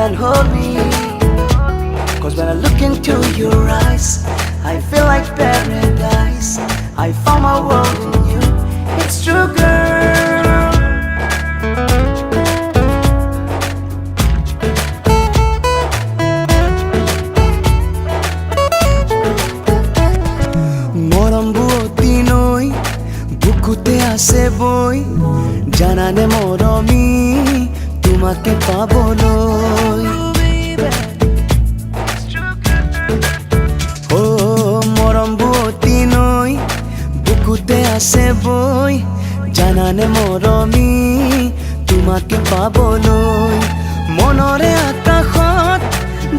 and hold me. Cause when I look into your eyes, I feel like paradise. I found my world in you. It's true, girl. মরম বুয়তি নৈ বুকুতে আছে বই জানানে মরমি তোমাকে পাবলৈ ও মরম বুয়তি নৈ বুকুতে আছে বই জানানে মরমি তোমাকে পাবলৈ মনৰে আকাশত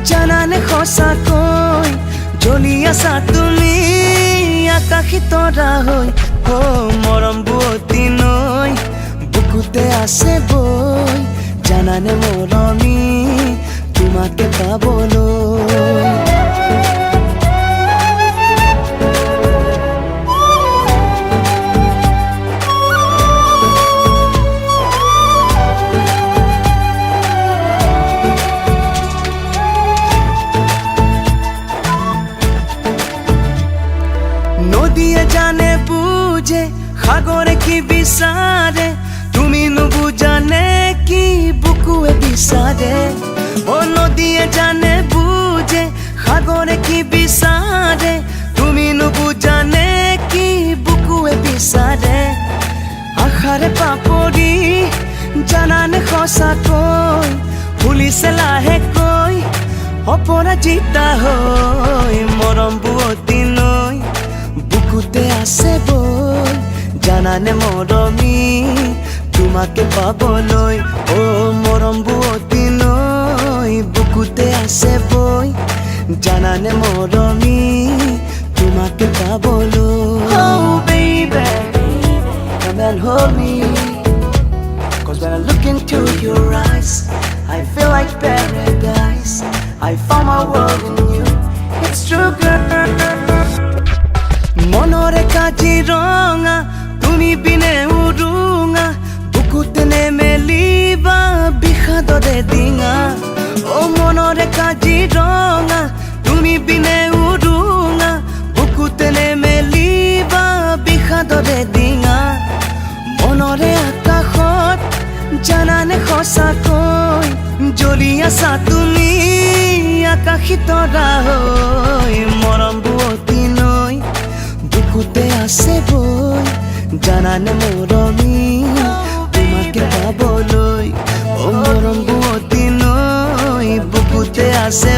জানানে সঁচাকৈ জ্বলি আছা তুমি আকাশী তৰা হৈ ও মৰম বুয়তি নৈ বুকুতে আছে বৈ জানানে মৰমি তোমাকে পাবলৈ নদীয়ে জানে বুঝে সাগরে কি বিচারে তুমি নুবুজানে কি বুকুয়ে বিচারে ও নদীয়ে জানে বুঝে সাগরে কি বিচারে তুমি নুবুজানে কি বুকুয়ে বিচারে আশাৰে পাপৰি জানানে সঁচাকৈ ফুলিছে লাহেকৈ অপৰাজিতা হৈ মৰম বুয়তি নৈ বুকুতে আছে বই জানানে মৰমি তোমাকে পাবলৈ ও মৰম বুয়তি নৈ বুকুতে আছে বই জানানে মৰমি তোমাকে পাবলৈ Oh baby, come and hold me. Cause when I look into your eyes, I feel like paradise. I found my world in you. It's true, girl. মনৰে Kaziranga তুমি বিনে উৰুঙা বুকুতে নেমেলিবা বিষাদৰে ডিঙা ও মনৰে কাজিৰঙা তুমি বিনে উৰুঙা বুকুতে নেমেলিবা বিষাদৰে ডিঙা মনৰে আকাশত জানানে সঁচাকৈ জ্বলি আছা তুমি আকাশী তৰা হৈ মৰম বুয়তি নৈ বুকুতে আছে বই জানানে মৰমি তোমাকে পাবলৈ ও মৰম বুয়তি নৈ বুকুতে আছে